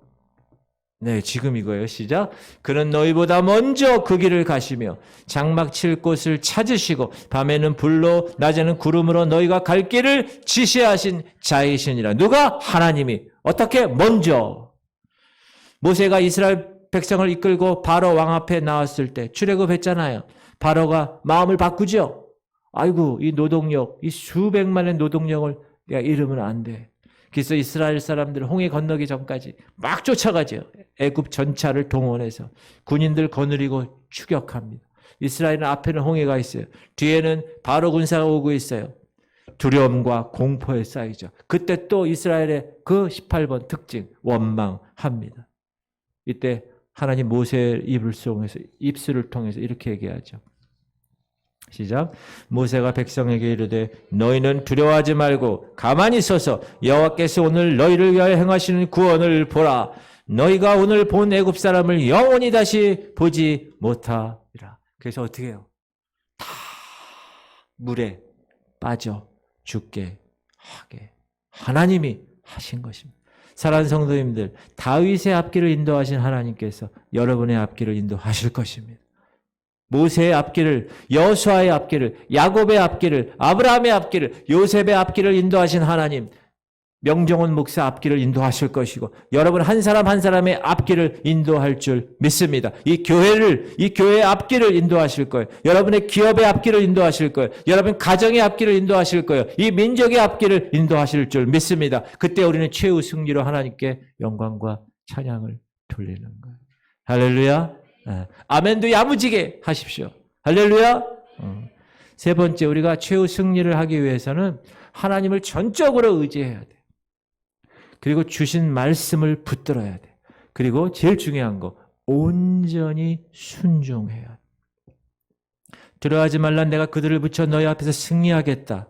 네, 지금 이거예요. 시작. 그는 너희보다 먼저 그 길을 가시며 장막 칠 곳을 찾으시고 밤에는 불로 낮에는 구름으로 너희가 갈 길을 지시하신 자이시니라. 누가? 하나님이. 어떻게? 먼저. 모세가 이스라엘 백성을 이끌고 바로 왕 앞에 나왔을 때 출애굽했잖아요. 바로가 마음을 바꾸죠. 아이고 이 노동력, 이 수백만의 노동력을 내가 잃으면 안 돼. 그래서 이스라엘 사람들 홍해 건너기 전까지 막 쫓아가죠. 애굽 전차를 동원해서 군인들 거느리고 추격합니다. 이스라엘은 앞에는 홍해가 있어요. 뒤에는 바로 군사가 오고 있어요. 두려움과 공포에 쌓이죠. 그때 또 이스라엘의 그 18번 특징 원망합니다. 이때 하나님 모세의 입술을 통해서 이렇게 얘기하죠. 시작. 모세가 백성에게 이르되 너희는 두려워하지 말고 가만히 서서 여호와께서 오늘 너희를 위하여 행하시는 구원을 보라. 너희가 오늘 본 애굽 사람을 영원히 다시 보지 못하리라. 그래서 어떻게 해요? 다 물에 빠져 죽게 하게 하나님이 하신 것입니다. 사랑하는 성도님들, 다윗의 앞길을 인도하신 하나님께서 여러분의 앞길을 인도하실 것입니다. 모세의 앞길을, 여호수아의 앞길을, 야곱의 앞길을, 아브라함의 앞길을, 요셉의 앞길을 인도하신 하나님, 명정원 목사 앞길을 인도하실 것이고 여러분 한 사람 한 사람의 앞길을 인도할 줄 믿습니다. 이 교회의 앞길을 인도하실 거예요. 여러분의 기업의 앞길을 인도하실 거예요. 여러분 가정의 앞길을 인도하실 거예요. 이 민족의 앞길을 인도하실 줄 믿습니다. 그때 우리는 최후 승리로 하나님께 영광과 찬양을 돌리는 거예요. 할렐루야. 아멘도 야무지게 하십시오. 할렐루야. 세 번째, 우리가 최후 승리를 하기 위해서는 하나님을 전적으로 의지해야 돼. 그리고 주신 말씀을 붙들어야 돼. 그리고 제일 중요한 거, 온전히 순종해야 돼. 두려워하지 말라, 내가 그들을 붙여 너희 앞에서 승리하겠다.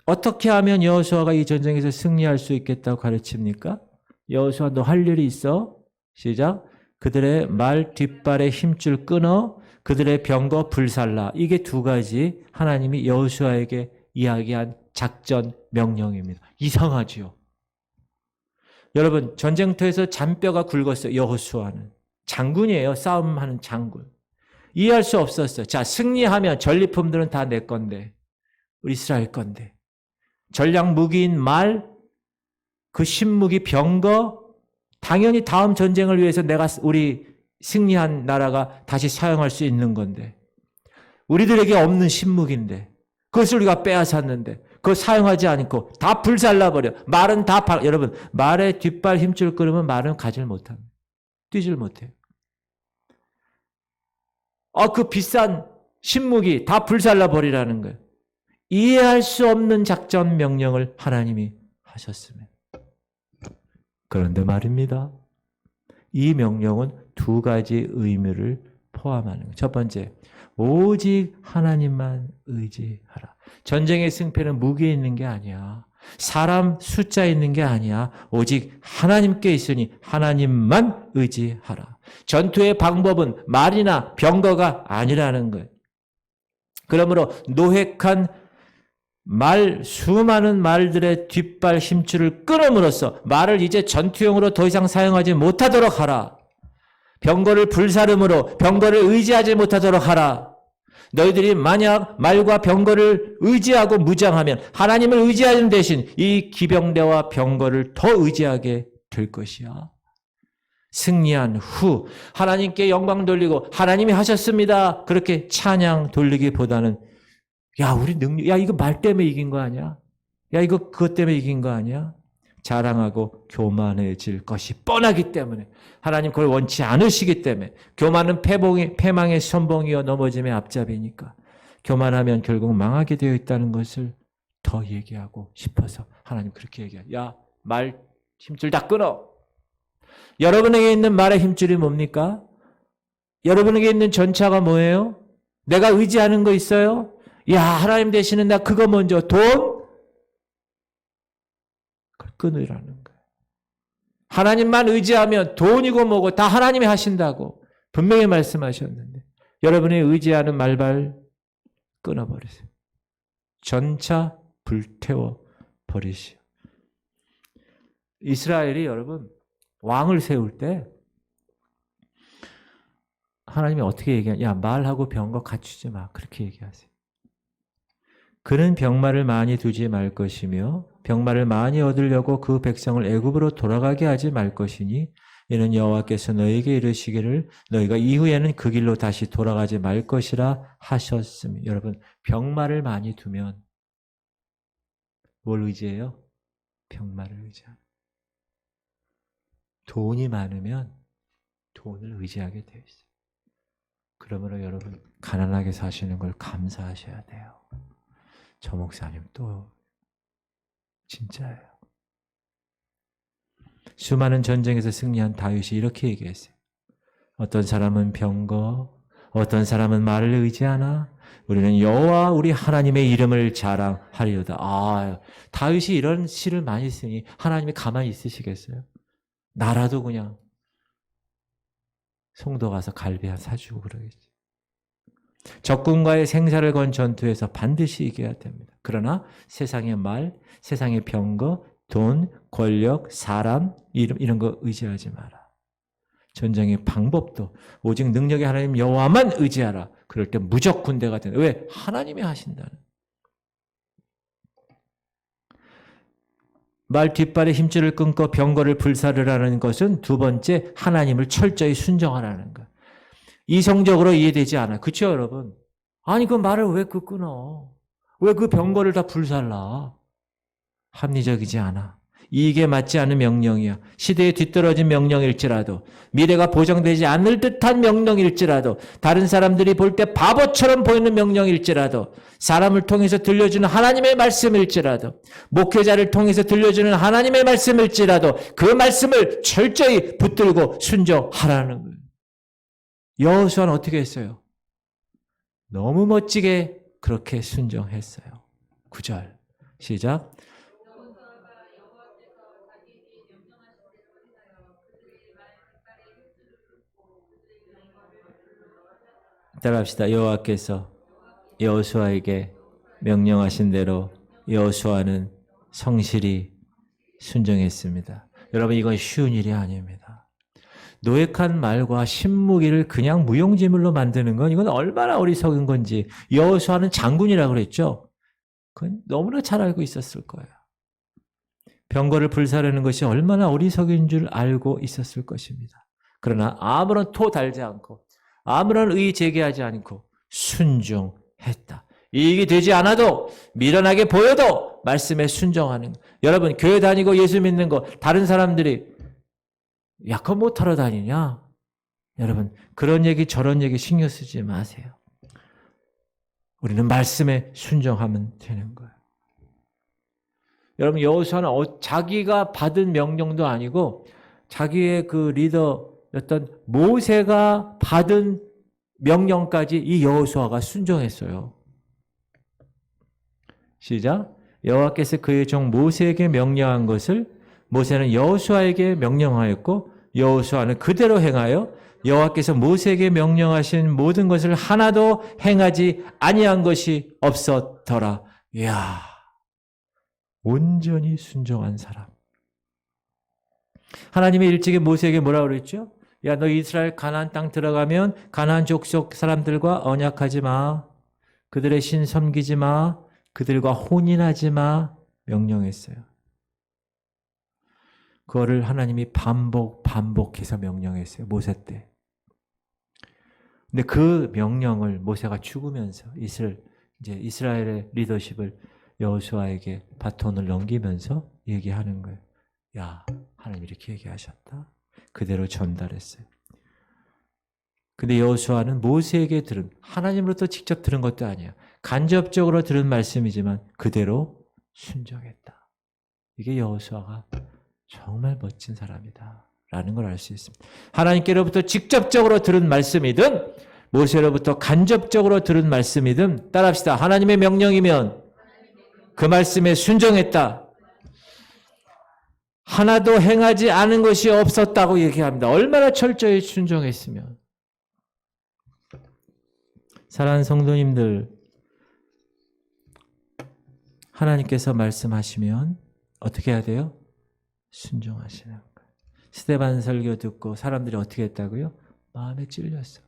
어떻게 하면 여호수아가 이 전쟁에서 승리할 수 있겠다고 가르칩니까? 여호수아, 너 할 일이 있어. 시작. 그들의 말 뒷발의 힘줄 끊어 그들의 병거 불살라. 이게 두 가지 하나님이 여호수아에게 이야기한 작전 명령입니다. 이상하지요? 여러분, 전쟁터에서 잔뼈가 굵었어요. 여호수아는 장군이에요. 싸움하는 장군. 이해할 수 없었어요. 자, 승리하면 전리품들은 다 내 건데, 이스라엘 건데, 전략 무기인 말, 그 신무기 병거, 당연히 다음 전쟁을 위해서 우리 승리한 나라가 다시 사용할 수 있는 건데, 우리들에게 없는 신무기인데, 그것을 우리가 빼앗았는데, 그거 사용하지 않고 다 불살라버려. 말은 다, 여러분, 말의 뒷발 힘줄 끊으면 말은 가질 못합니다. 뛰질 못해요. 그 비싼 신무기 다 불살라버리라는 거예요. 이해할 수 없는 작전 명령을 하나님이 하셨습니다. 그런데 말입니다. 이 명령은 두 가지 의미를 포함하는 거예요. 첫 번째, 오직 하나님만 의지하라. 전쟁의 승패는 무기에 있는 게 아니야. 사람 숫자에 있는 게 아니야. 오직 하나님께 있으니 하나님만 의지하라. 전투의 방법은 말이나 병거가 아니라는 거예요. 그러므로 노획한 수많은 말들의 뒷발 힘줄을 끊음으로써 말을 이제 전투용으로 더 이상 사용하지 못하도록 하라. 병거를 불사름으로 병거를 의지하지 못하도록 하라. 너희들이 만약 말과 병거를 의지하고 무장하면 하나님을 의지하는 대신 이 기병대와 병거를 더 의지하게 될 것이야. 승리한 후 하나님께 영광 돌리고 하나님이 하셨습니다. 그렇게 찬양 돌리기보다는 우리 능력, 이거 말 때문에 이긴 거 아니야? 이거 그것 때문에 이긴 거 아니야? 자랑하고 교만해질 것이 뻔하기 때문에, 하나님 그걸 원치 않으시기 때문에, 교만은 패망의 선봉이요 넘어짐의 앞잡이니까, 교만하면 결국 망하게 되어 있다는 것을 더 얘기하고 싶어서 하나님 그렇게 얘기해요. 말 힘줄 다 끊어. 여러분에게 있는 말의 힘줄이 뭡니까? 여러분에게 있는 전차가 뭐예요? 내가 의지하는 거 있어요? 하나님 대신에 나 그거 먼저, 돈? 그걸 끊으라는 거예요. 하나님만 의지하면 돈이고 뭐고 다 하나님이 하신다고 분명히 말씀하셨는데, 여러분이 의지하는 말발 끊어버리세요. 전차 불태워 버리시오. 이스라엘이 여러분 왕을 세울 때 하나님이 어떻게 얘기하냐? 말하고 병거 갖추지 마. 그렇게 얘기하세요. 그는 병마를 많이 두지 말 것이며 병마를 많이 얻으려고 그 백성을 애굽으로 돌아가게 하지 말 것이니 이는 여호와께서 너에게 이르시기를 너희가 이후에는 그 길로 다시 돌아가지 말 것이라 하셨으니. 여러분, 병마를 많이 두면 뭘 의지해요? 병마를 의지해요. 돈이 많으면 돈을 의지하게 되어 있어요. 그러므로 여러분, 가난하게 사시는 걸 감사하셔야 돼요. 저 목사님 또 진짜예요. 수많은 전쟁에서 승리한 다윗이 이렇게 얘기했어요. 어떤 사람은 병거, 어떤 사람은 말을 의지하나 우리는 여호와 우리 하나님의 이름을 자랑하리로다. 다윗이 이런 시를 많이 쓰니 하나님이 가만히 있으시겠어요? 나라도 그냥 송도 가서 갈비 사주고 그러겠지. 적군과의 생사를 건 전투에서 반드시 이겨야 됩니다. 그러나 세상의 말, 세상의 병거, 돈, 권력, 사람 이런 거 의지하지 마라. 전쟁의 방법도 오직 능력의 하나님 여호와만 의지하라. 그럴 때 무적 군대가 된다. 왜? 하나님이 하신다는. 말 뒷발에 힘줄을 끊고 병거를 불사르라는 것은 두 번째, 하나님을 철저히 순종하라는 것. 이성적으로 이해되지 않아요. 그렇죠, 여러분? 아니, 그 말을 왜 끊어? 왜 그 병거를 다 불살라? 합리적이지 않아. 이익에 맞지 않은 명령이야. 시대에 뒤떨어진 명령일지라도, 미래가 보장되지 않을 듯한 명령일지라도, 다른 사람들이 볼 때 바보처럼 보이는 명령일지라도, 사람을 통해서 들려주는 하나님의 말씀일지라도, 목회자를 통해서 들려주는 하나님의 말씀일지라도 그 말씀을 철저히 붙들고 순종하라는 거예요. 여호수아는 어떻게 했어요? 너무 멋지게 그렇게 순종했어요. 9절 시작. 따라합시다. 여호와께서 여호수아에게 명령하신 대로 여호수아는 성실히 순종했습니다. 여러분, 이건 쉬운 일이 아닙니다. 노획한 말과 신무기를 그냥 무용지물로 만드는 건 이건 얼마나 어리석은 건지 여호수아는 장군이라고 그랬죠. 그건 너무나 잘 알고 있었을 거예요. 병거를 불사르는 것이 얼마나 어리석인 줄 알고 있었을 것입니다. 그러나 아무런 토 달지 않고 아무런 의의 제기하지 않고 순종했다. 이익이 되지 않아도 미련하게 보여도 말씀에 순종하는 것. 여러분, 교회 다니고 예수 믿는 거 다른 사람들이 야, 그거 못하러 다니냐? 여러분, 그런 얘기 저런 얘기 신경 쓰지 마세요. 우리는 말씀에 순종하면 되는 거예요. 여러분, 여호수아는 자기가 받은 명령도 아니고 자기의 그 리더였던 모세가 받은 명령까지 이 여호수아가 순종했어요. 시작. 여호와께서 그의 종 모세에게 명령한 것을 모세는 여호수아에게 명령하였고 여호수아는 그대로 행하여 여호와께서 모세에게 명령하신 모든 것을 하나도 행하지 아니한 것이 없었더라. 이야, 온전히 순종한 사람. 하나님이 일찍이 모세에게 뭐라고 그랬죠? 야, 너 이스라엘 가나안 땅 들어가면 가나안 족속 사람들과 언약하지 마. 그들의 신 섬기지 마. 그들과 혼인하지 마. 명령했어요. 그거를 하나님이 반복해서 명령했어요. 모세 때. 근데 그 명령을 모세가 죽으면서 이스라엘의 리더십을 여호수아에게 바톤을 넘기면서 얘기하는 거예요. 야, 하나님 이렇게 얘기하셨다. 그대로 전달했어요. 근데 여호수아는 모세에게 들은, 하나님으로부터 직접 들은 것도 아니야. 간접적으로 들은 말씀이지만 그대로 순종했다. 이게 여호수아가 정말 멋진 사람이다 라는 걸 알 수 있습니다. 하나님께로부터 직접적으로 들은 말씀이든 모세로부터 간접적으로 들은 말씀이든 따라합시다. 하나님의 명령이면 그 말씀에 순종했다. 하나도 행하지 않은 것이 없었다고 얘기합니다. 얼마나 철저히 순종했으면. 사랑하는 성도님들, 하나님께서 말씀하시면 어떻게 해야 돼요? 순종하시는 거예요. 스데반 설교 듣고 사람들이 어떻게 했다고요? 마음에 찔렸어.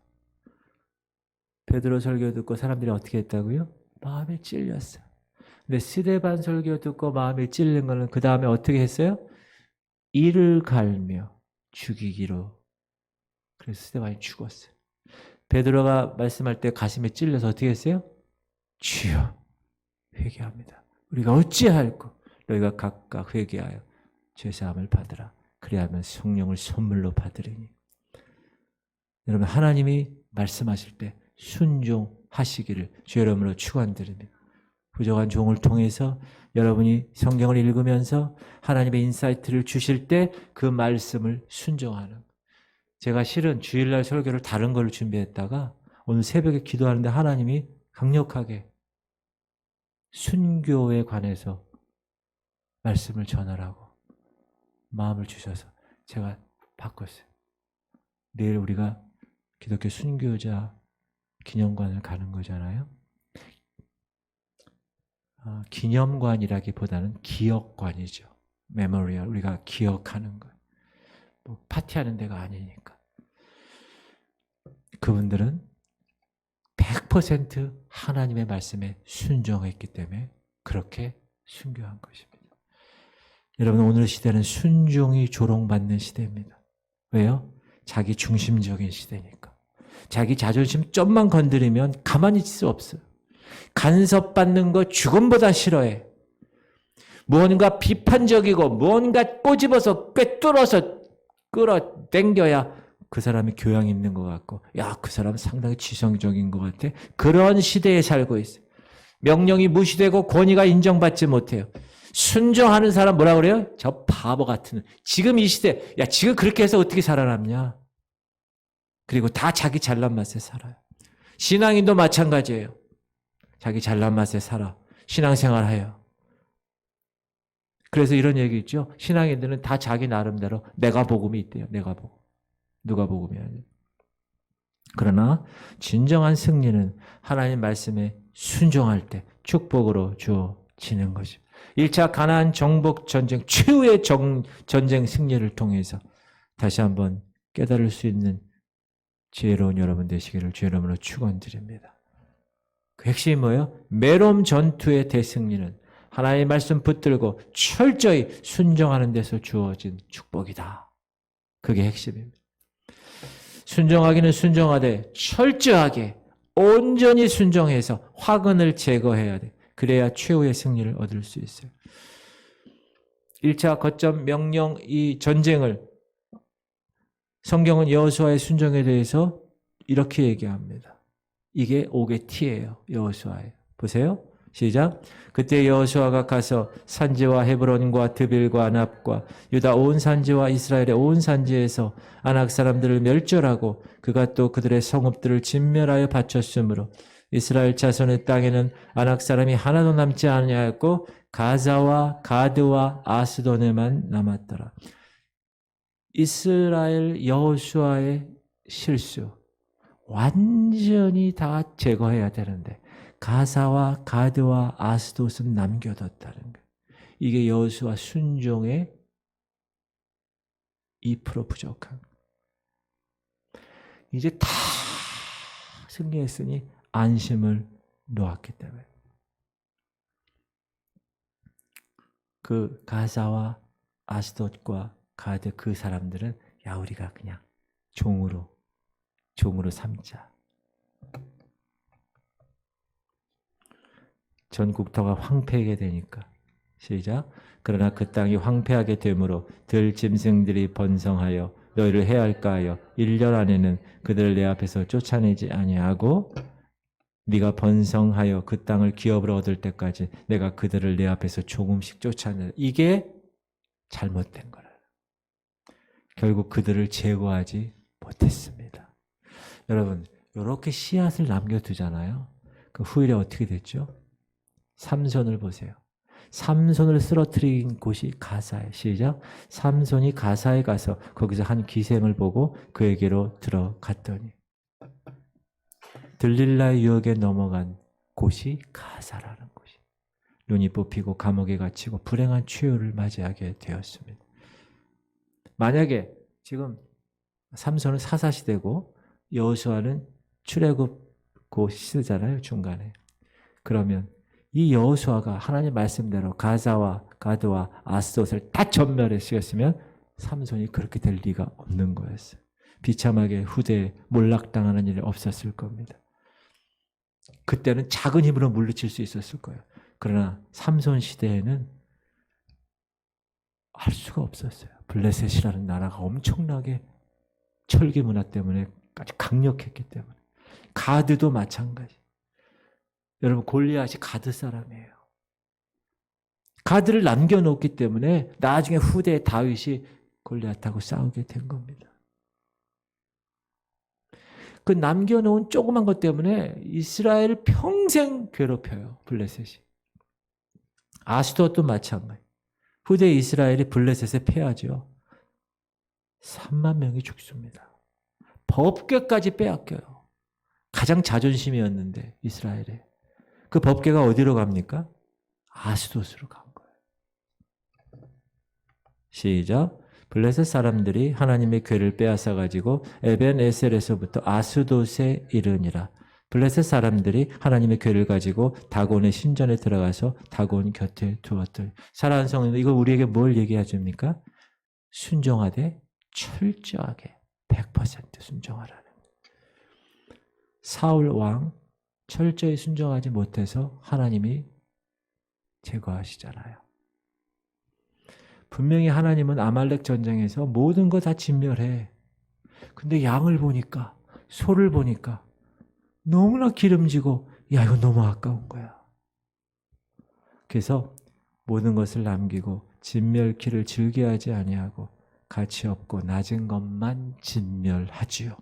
베드로 설교 듣고 사람들이 어떻게 했다고요? 마음에 찔렸어. 근데 스데반 설교 듣고 마음에 찔린 거는 그 다음에 어떻게 했어요? 이를 갈며 죽이기로. 그래서 스데반이 죽었어요. 베드로가 말씀할 때 가슴에 찔려서 어떻게 했어요? 주여 회개합니다. 우리가 어찌할꼬 너희가 각각 회개하여 죄사함을 받으라. 그리하면 성령을 선물로 받으리니. 여러분, 하나님이 말씀하실 때 순종하시기를 주의 이름으로 축원드립니다. 부족한 종을 통해서 여러분이 성경을 읽으면서 하나님의 인사이트를 주실 때 그 말씀을 순종하는. 제가 실은 주일날 설교를 다른 걸 준비했다가 오늘 새벽에 기도하는데 하나님이 강력하게 순교에 관해서 말씀을 전하라고 마음을 주셔서 제가 바꿨어요. 내일 우리가 기독교 순교자 기념관을 가는 거잖아요. 기념관이라기보다는 기억관이죠. 메모리얼, 우리가 기억하는 것. 뭐 파티하는 데가 아니니까. 그분들은 100% 하나님의 말씀에 순종했기 때문에 그렇게 순교한 것입니다. 여러분, 오늘 시대는 순종이 조롱받는 시대입니다. 왜요? 자기 중심적인 시대니까. 자기 자존심 좀만 건드리면 가만히 있을 수 없어요. 간섭받는 거 죽음보다 싫어해. 무언가 비판적이고 무언가 꼬집어서 꿰뚫어서 끌어당겨야 그 사람이 교양이 있는 것 같고, 야, 그 사람 상당히 지성적인 것 같아. 그런 시대에 살고 있어요. 명령이 무시되고 권위가 인정받지 못해요. 순종하는 사람 뭐라 그래요? 저 바보 같은. 지금 이 시대, 야, 지금 그렇게 해서 어떻게 살아남냐? 그리고 다 자기 잘난 맛에 살아요. 신앙인도 마찬가지예요. 자기 잘난 맛에 살아. 신앙생활 해요. 그래서 이런 얘기 있죠. 신앙인들은 다 자기 나름대로 내가 복음이 있대요. 내가 복음. 누가 복음이 아니에요. 그러나 진정한 승리는 하나님 말씀에 순종할 때 축복으로 주어지는 것이죠. 1차 가나안 정복 전쟁 최후의 전쟁 승리를 통해서 다시 한번 깨달을 수 있는 지혜로운 여러분 되시기를 주의 이름으로 축원드립니다. 그 핵심이 뭐예요? 메롬 전투의 대승리는 하나님의 말씀 붙들고 철저히 순종하는 데서 주어진 축복이다. 그게 핵심입니다. 순종하기는 순종하되 철저하게 온전히 순종해서 화근을 제거해야 돼. 그래야 최후의 승리를 얻을 수 있어요. 1차 거점 명령 이 전쟁을 성경은 여호수아의 순종에 대해서 이렇게 얘기합니다. 이게 옥의 티예요. 여호수아예요. 보세요. 시작. 그때 여호수아가 가서 산지와 헤브론과 드빌과 아납과 유다 온 산지와 이스라엘의 온 산지에서 아낙 사람들을 멸절하고 그가 또 그들의 성읍들을 진멸하여 바쳤으므로 이스라엘 자손의 땅에는 아낙 사람이 하나도 남지 아니하였고 가자와 가드와 아스돈에만 남았더라. 이스라엘 여호수아의 실수 완전히 다 제거해야 되는데 가사와 가드와 아스돗은 남겨뒀다는 거예요. 이게 여호수아 순종의 2% 부족한 거예요. 이제 다 승리했으니 안심을 놓았기 때문에 그 가사와 아스돗과 가드 그 사람들은 야 우리가 그냥 종으로 삼자. 전 국토가 황폐하게 되니까 시작. 그러나 그 땅이 황폐하게 되므로 들 짐승들이 번성하여 너희를 해할까 하여 1년 안에는 그들을 내 앞에서 쫓아내지 아니하고 네가 번성하여 그 땅을 기업으로 얻을 때까지 내가 그들을 내 앞에서 조금씩 쫓아내. 이게 잘못된 거라. 결국 그들을 제거하지 못했습니다. 여러분 이렇게 씨앗을 남겨두잖아요. 그 후일에 어떻게 됐죠? 삼손을 보세요. 삼손을 쓰러뜨린 곳이 가사예요. 시작. 삼손이 가사에 가서 거기서 한 기생을 보고 그에게로 들어갔더니 들릴라의 유혹에 넘어간 곳이 가사라는 곳이 눈이 뽑히고 감옥에 갇히고 불행한 최후를 맞이하게 되었습니다. 만약에 지금 삼손은 사사시대고 여호수아는 출애굽 그 시대잖아요. 중간에. 그러면 이 여호수아가 하나님 말씀대로 가사와 가드와 아스돗을 다 전멸했으면 삼손이 그렇게 될 리가 없는 거였어요. 비참하게 후대에 몰락당하는 일이 없었을 겁니다. 그때는 작은 힘으로 물리칠 수 있었을 거예요. 그러나 삼손 시대에는 할 수가 없었어요. 블레셋이라는 나라가 엄청나게 철기 문화 때문에 아주 강력했기 때문에. 가드도 마찬가지. 여러분 골리앗이 가드 사람이에요. 가드를 남겨놓기 때문에 나중에 후대에 다윗이 골리앗하고 싸우게 된 겁니다. 그 남겨놓은 조그만 것 때문에 이스라엘을 평생 괴롭혀요. 블레셋이. 아스돗도 마찬가지. 후대 이스라엘이 블레셋에 패하죠. 3만 명이 죽습니다. 법궤까지 빼앗겨요. 가장 자존심이었는데 이스라엘에. 그 법궤가 어디로 갑니까? 아스돗으로 간 거예요. 시작. 블레셋 사람들이 하나님의 궤를 빼앗아 가지고 에벤에셀에서부터 아스돗에 이르니라. 블레셋 사람들이 하나님의 궤를 가지고 다곤의 신전에 들어가서 다곤 곁에 두었더니. 사랑하는 성도들, 이거 우리에게 뭘 얘기해 줍니까? 순종하되 철저하게 100% 순종하라는. 사울 왕 철저히 순종하지 못해서 하나님이 제거하시잖아요. 분명히 하나님은 아말렉 전쟁에서 모든 거 다 진멸해. 근데 양을 보니까, 소를 보니까 너무나 기름지고 야 이거 너무 아까운 거야. 그래서 모든 것을 남기고 진멸키를 즐겨하지 아니하고 가치 없고 낮은 것만 진멸하지요.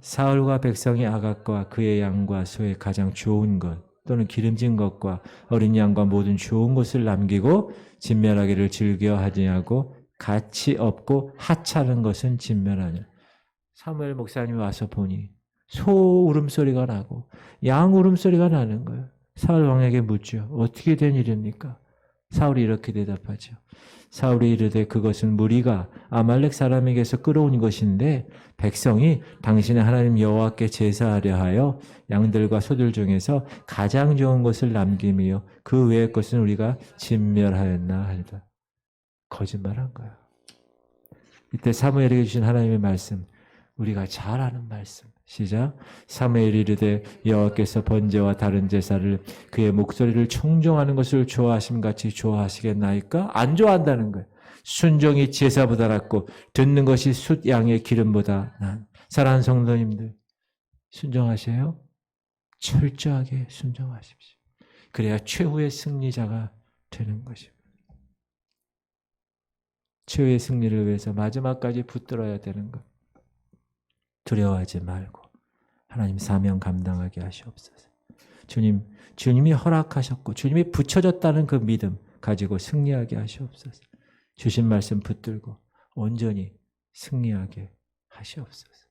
사울과 백성이 아각과 그의 양과 소의 가장 좋은 것 또는 기름진 것과 어린 양과 모든 좋은 것을 남기고 진멸하기를 즐겨하지 아니하고 가치 없고 하찮은 것은 진멸하냐. 사무엘 목사님이 와서 보니 소 울음소리가 나고 양 울음소리가 나는 거예요. 사울 왕에게 묻죠. 어떻게 된 일입니까? 사울이 이렇게 대답하죠. 사울이 이르되 그것은 무리가 아말렉 사람에게서 끌어온 것인데 백성이 당신의 하나님 여호와께 제사하려 하여 양들과 소들 중에서 가장 좋은 것을 남기며 그 외의 것은 우리가 진멸하였나 하리라. 거짓말한 거야. 이때 사무엘에게 주신 하나님의 말씀, 우리가 잘 아는 말씀. 시작. 사무엘이 이르되 여호와께서 번제와 다른 제사를 그의 목소리를 청종하는 것을 좋아하심 같이 좋아하시겠나이까? 안 좋아한다는 거예요. 순종이 제사보다 낫고 듣는 것이 숫 양의 기름보다 난. 사랑하는 성도님들, 순종하세요? 철저하게 순종하십시오. 그래야 최후의 승리자가 되는 것입니다. 최후의 승리를 위해서 마지막까지 붙들어야 되는 것. 두려워하지 말고 하나님 사명 감당하게 하시옵소서. 주님이 허락하셨고 주님이 붙여줬다는 그 믿음 가지고 승리하게 하시옵소서. 주신 말씀 붙들고 온전히 승리하게 하시옵소서.